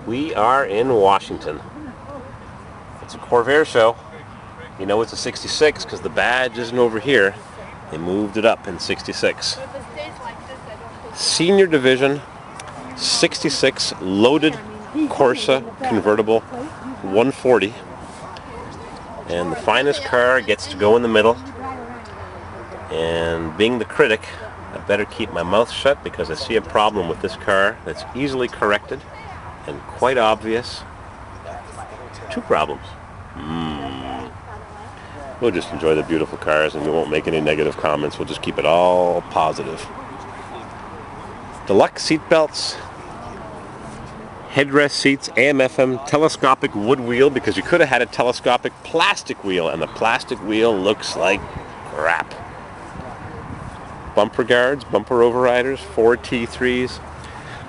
We are in Washington. It's a Corvair show. You know it's a 66 because the badge isn't over here. They moved it up in 66. Senior Division 66 loaded CORSA convertible 140. And the finest car gets to go in the middle. And being the critic, I better keep my mouth shut because I see a problem with this car that's easily corrected and quite obvious. Two problems. We'll just enjoy the beautiful cars and we won't make any negative comments. We'll just keep it all positive. Deluxe seat belts, headrest seats, AM/FM, telescopic wood wheel because you could have had a telescopic plastic wheel and the plastic wheel looks like crap. Bumper guards, bumper overriders, 4 T3s.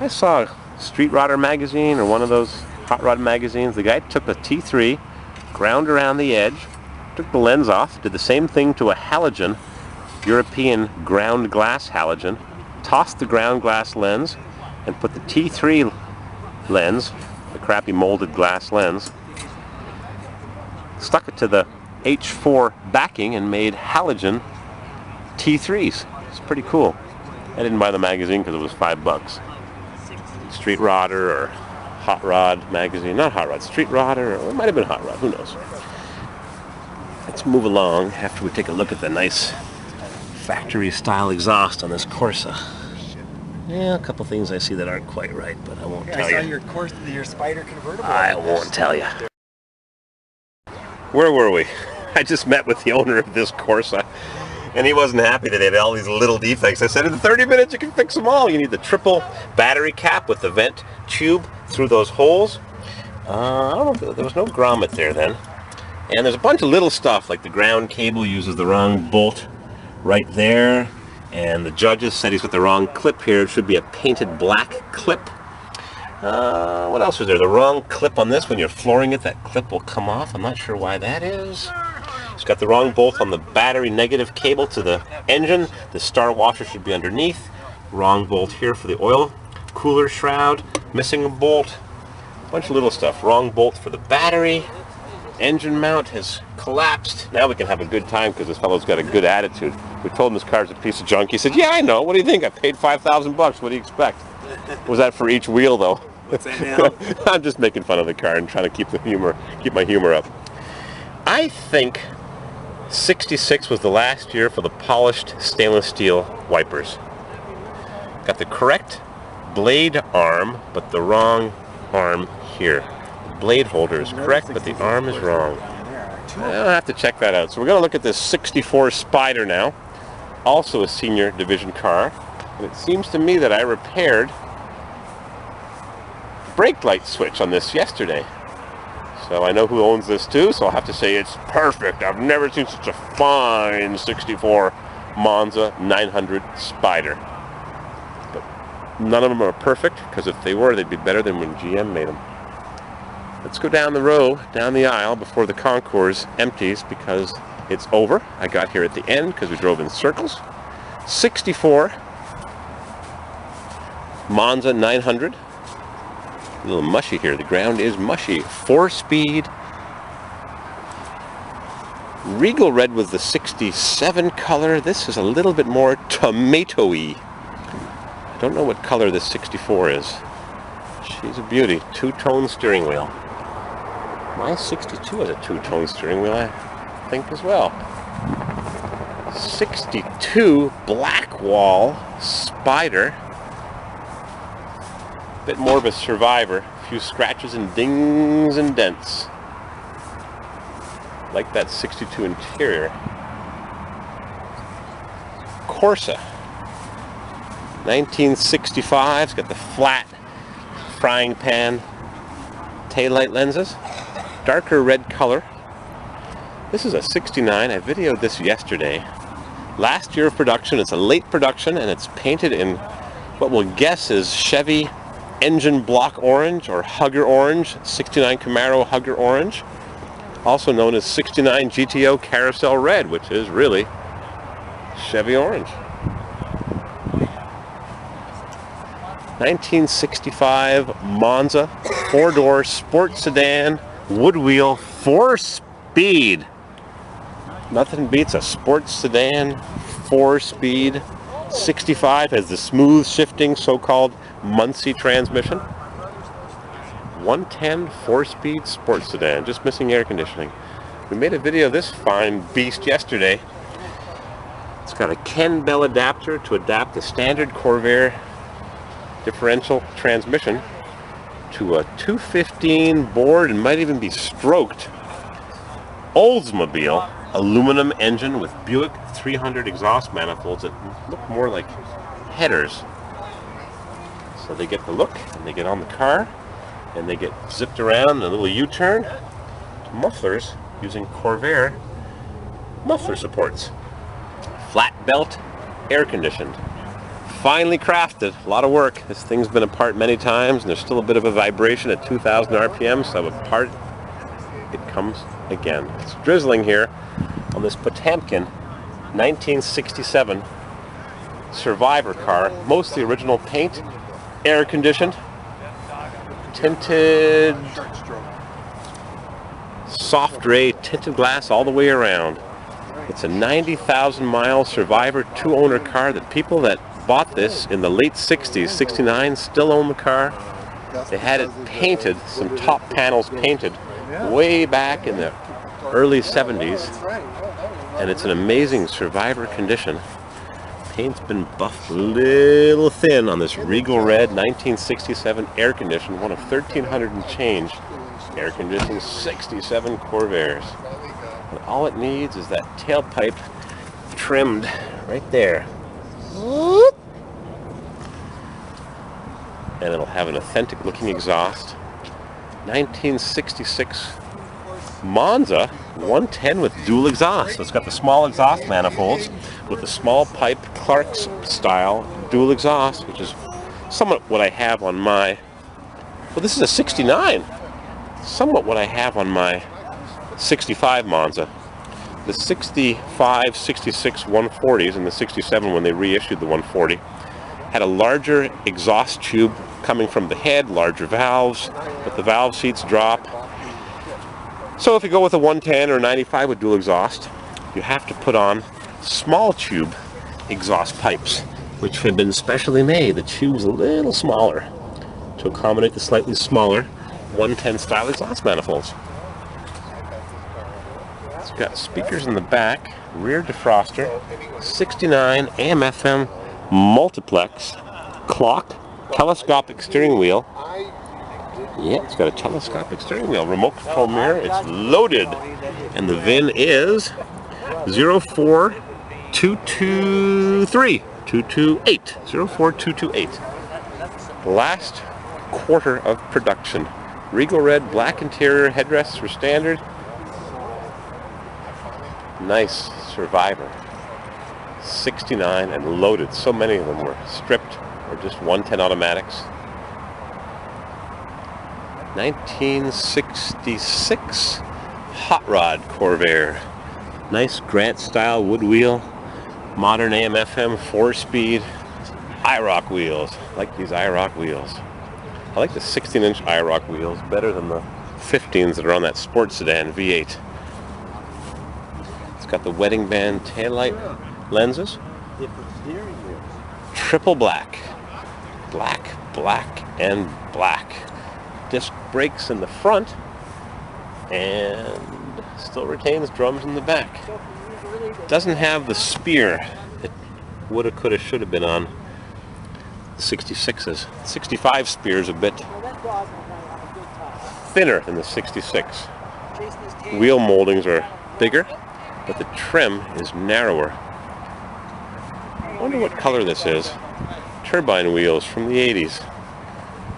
I saw Street Rodder magazine or one of those hot rod magazines. The guy took a T3, ground around the edge, took the lens off, did the same thing to a halogen, European ground glass halogen, tossed the ground glass lens, and put the T3 lens, the crappy molded glass lens, stuck it to the H4 backing and made halogen T3s. It's pretty cool. I didn't buy the magazine because it was $5. Street Rodder or Hot Rod magazine, not Hot Rod, Street Rodder, or it might have been Hot Rod, who knows. Let's move along after we take a look at the nice factory style exhaust on this Corsa. Yeah, a couple things I see that aren't quite right, but I won't tell you. I saw your Spyder convertible. I won't tell you. Where were we? I just met with the owner of this Corsa, and he wasn't happy that they had all these little defects. I said, in 30 minutes you can fix them all. You need the triple battery cap with the vent tube through those holes. I don't know, there was no grommet there then. And there's a bunch of little stuff, like the ground cable uses the wrong bolt right there. And the judges said he's got the wrong clip here. It should be a painted black clip. What else is there? The wrong clip on this. When you're flooring it, that clip will come off. I'm not sure why that is. It's got the wrong bolt on the battery negative cable to the engine. The star washer should be underneath. Wrong bolt here for the oil cooler shroud. Missing a bolt. A bunch of little stuff. Wrong bolt for the battery. Engine mount has collapsed. Now we can have a good time because this fellow's got a good attitude. We told him this car's a piece of junk. He said, yeah, I know. What do you think? I paid $5,000. What do you expect? Was that for each wheel, though? What's that now? I'm just making fun of the car and trying to keep my humor up. I think 66 was the last year for the polished stainless steel wipers. Got the correct blade arm, but the wrong arm here. Blade holder is correct, but the arm is wrong. I'll have to check that out. So we're going to look at this 64 Spyder now, also a senior division car. And it seems to me that I repaired the brake light switch on this yesterday. So I know who owns this too, so I'll have to say it's perfect. I've never seen such a fine 64 Monza 900 Spyder. But none of them are perfect, because if they were, they'd be better than when GM made them. Let's go down the row, down the aisle before the Concours empties because it's over. I got here at the end because we drove in circles. 64 Monza 900. A little mushy here. The ground is mushy. 4-speed. Regal red was the 67 color. This is a little bit more tomato-y. I don't know what color this 64 is. She's a beauty. Two-tone steering wheel. My 62 has a two-tone steering wheel, I think, as well. 62 Blackwall Spyder. Bit more of a survivor. A few scratches and dings and dents. Like that 62 interior. Corsa. 1965. It's got the flat frying pan taillight lenses. Darker red color. This is a 69. I videoed this yesterday. Last year of production. It's a late production and it's painted in what we'll guess is Chevy engine block orange or hugger orange. 69 Camaro hugger orange. Also known as 69 GTO carousel red, which is really Chevy orange. 1965 Monza, 4-door sport sedan, wood wheel, 4-speed. Nothing beats a sports sedan, 4-speed. 65 has the smooth shifting so-called Muncie transmission. 110 4-speed sports sedan, just missing air conditioning. We made a video of this fine beast yesterday. It's got a Ken bell adapter to adapt the standard Corvair differential transmission to a 215 bored and might even be stroked Oldsmobile aluminum engine with Buick 300 exhaust manifolds that look more like headers. So they get the look, and they get on the car, and they get zipped around in a little U-turn to mufflers using Corvair muffler supports. Flat belt, air conditioned. Finely crafted, a lot of work. This thing's been apart many times, and there's still a bit of a vibration at 2,000 RPM, so apart it comes again. It's drizzling here on this Potemkin 1967 Survivor car. Mostly original paint, air conditioned, tinted, soft gray tinted glass all the way around. It's a 90,000 mile Survivor 2-owner car that people that bought this in the late 60s, 69, still own the car. They had it painted, some top panels painted way back in the early 70s, and it's an amazing Survivor condition. Paint's been buffed a little thin on this regal red 1967 air conditioned, one of 1,300 and change air conditioned 67 Corvairs. And all it needs is that tailpipe trimmed right there. And it'll have an authentic looking exhaust. 1966 Monza 110 with dual exhaust. So it's got the small exhaust manifolds with the small pipe Clark's style dual exhaust, which is somewhat what I have on my, well, this is a 69. Somewhat what I have on my 65 Monza. The 65, 66 140s and the 67 when they reissued the 140 had a larger exhaust tube coming from the head, larger valves, but the valve seats drop. So if you go with a 110 or 95 with dual exhaust, you have to put on small tube exhaust pipes, which have been specially made. The tube's a little smaller to accommodate the slightly smaller 110 style exhaust manifolds. It's got speakers in the back, rear defroster, 69 AM/FM multiplex, clock, telescopic steering wheel. Yeah, it's got a telescopic steering wheel, remote control mirror. It's loaded, and the VIN is 04223 228 04228. Last quarter of production. Regal red, black interior, headrests were standard. Nice Survivor. 69 and loaded. So many of them were stripped or just 110 automatics. 1966 Hot Rod Corvair. Nice Grant style wood wheel. Modern AM/FM 4-speed. IROC wheels. I like these IROC wheels. I like the 16-inch IROC wheels better than the 15s that are on that sports sedan V8. It's got the wedding band taillight lenses. Triple black. Black, black, and black. Disc brakes in the front and still retains drums in the back. Doesn't have the spear that woulda, coulda, shoulda been on the 66s. 65 spear's a bit thinner than the 66. Wheel moldings are bigger, but the trim is narrower. I wonder what color this is. Turbine wheels from the 80s.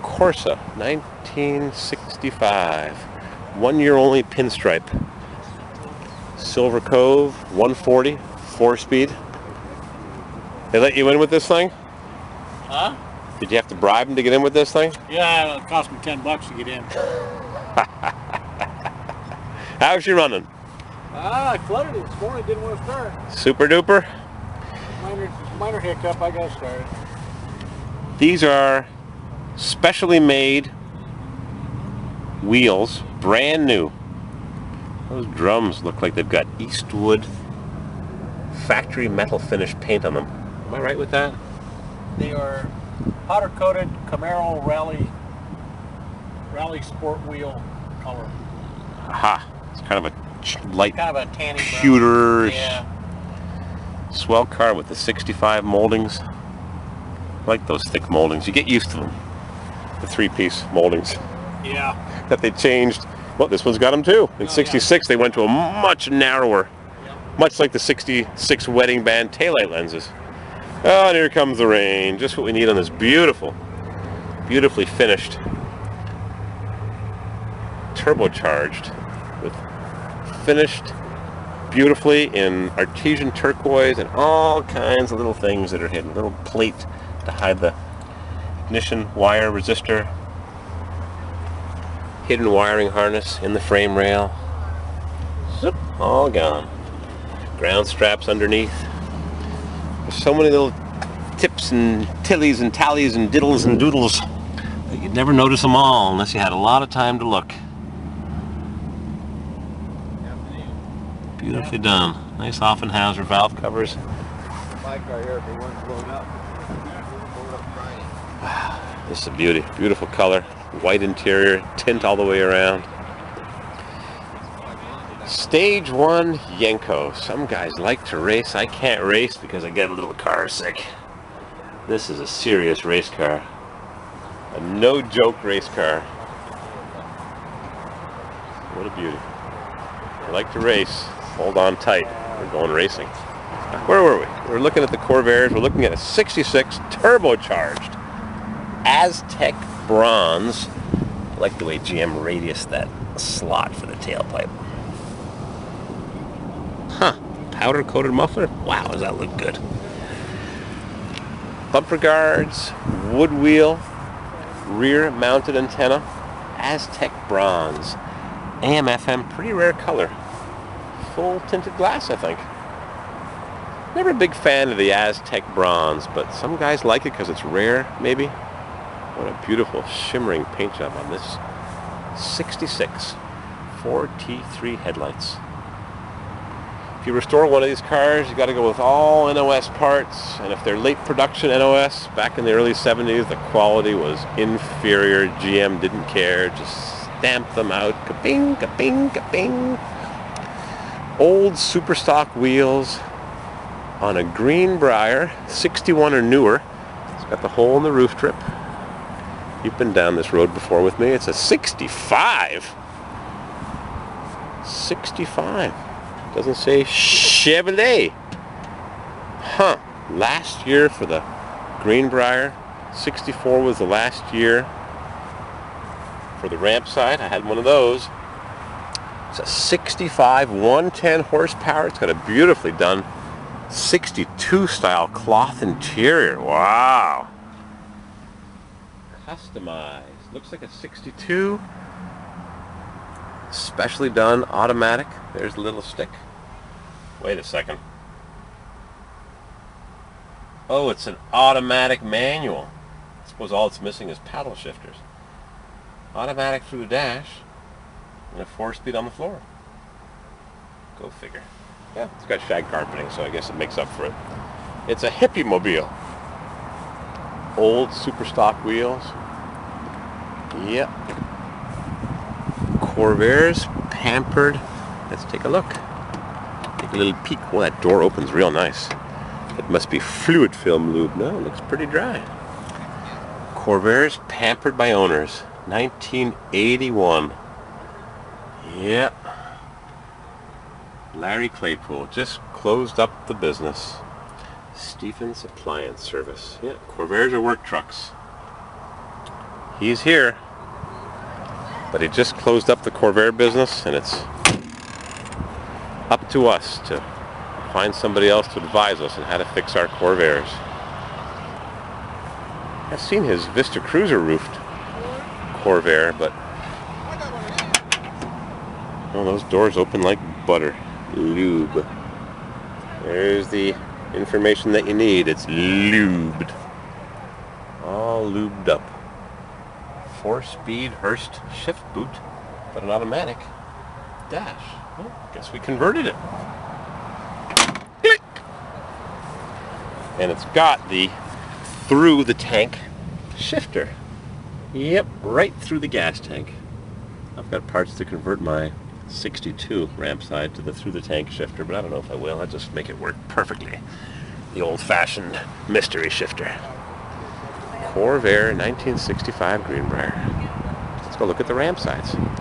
CORSA, 1965. 1 year only pinstripe. Silver Cove, 140, 4-speed. They let you in with this thing? Huh? Did you have to bribe them to get in with this thing? Yeah, it cost me $10 to get in. How's she running? I flooded it this morning, didn't want to start. Super duper? Minor hiccup, I got started. These are Specially made wheels, brand new. Those drums look like they've got Eastwood factory metal finish paint on them. Am I right with that? They are powder coated Camaro rally sport wheel color. Aha. It's kind of a light Kind of a tanny brown. pewter. Yeah. Swell car with the 65 moldings. I like those thick moldings. You get used to them. The 3-piece moldings Yeah. that they changed. Well, this one's got them too. In '66, they went to a much narrower, much like the '66 wedding band taillight lenses. Oh, and here comes the rain. Just what we need on this beautiful, beautifully finished, turbocharged, with finished beautifully in artesian turquoise and all kinds of little things that are hidden. Little plate to hide the ignition wire resistor, hidden wiring harness in the frame rail. Zoop, all gone. Ground straps underneath. There's so many little tips and tillies and tallies and diddles and doodles that you'd never notice them all unless you had a lot of time to look. Beautifully done. Nice Offenhauser valve covers. My car here, if it wasn't blown up. This is a beauty. Beautiful color. White interior. Tint all the way around. Stage 1 Yenko. Some guys like to race. I can't race because I get a little car sick. This is a serious race car. A no-joke race car. What a beauty. If you like to race, hold on tight. We're going racing. Where were we? We're looking at the Corvairs. We're looking at a '66 turbocharged Aztec bronze. I like the way GM radiused that slot for the tailpipe. Huh. Powder coated muffler? Wow, does that look good. Bumper guards, wood wheel, rear mounted antenna, Aztec bronze. AM FM, pretty rare color. Full tinted glass, I think. Never a big fan of the Aztec bronze, but some guys like it because it's rare, maybe. What a beautiful shimmering paint job on this '66 4T3 headlights. If you restore one of these cars, you got to go with all NOS parts, and if they're late production NOS, back in the early '70s, the quality was inferior. GM didn't care, just stamped them out. Ka-bing, ka-bing, ka-bing. Old super stock wheels on a Greenbrier 61 or newer. It's got the hole in the roof trip. You've been down this road before with me. It's a 65. 65. Doesn't say Chevrolet. Huh. Last year for the Greenbrier. 64 was the last year for the ramp side. I had one of those. It's a 65, 110 horsepower. It's got a beautifully done 62 style cloth interior. Wow. Customized. Looks like a 62. Specially done, automatic. There's a little stick. Wait a second. Oh, it's an automatic manual. I suppose all it's missing is paddle shifters. Automatic through the dash and a 4-speed on the floor. Go figure. Yeah, it's got shag carpeting, so I guess it makes up for it. It's a hippie mobile. Old super stock wheels. Yep. Corvairs, pampered. Let's take a look. Take a little peek. Oh, that door opens real nice. It must be fluid film lube. No, it looks pretty dry. Corvairs, pampered by owners. 1981. Yep. Larry Claypool just closed up the business. Stephen's Appliance Service. Yeah, Corvairs are work trucks. He's here. But he just closed up the Corvair business, and it's up to us to find somebody else to advise us on how to fix our Corvairs. I've seen his Vista Cruiser roofed Corvair, but oh, those doors open like butter. Lube. There's the information that you need. It's lubed. All lubed up. 4-speed Hurst shift boot, but an automatic dash. Well, guess we converted it. Click! And it's got the through the tank shifter. Yep, right through the gas tank. I've got parts to convert my 62 ramp side to the through the tank shifter, but I don't know if I will. I'll just make it work perfectly. The old-fashioned mystery shifter. Corvair 1965 Greenbrier. Let's go look at the ramp sides.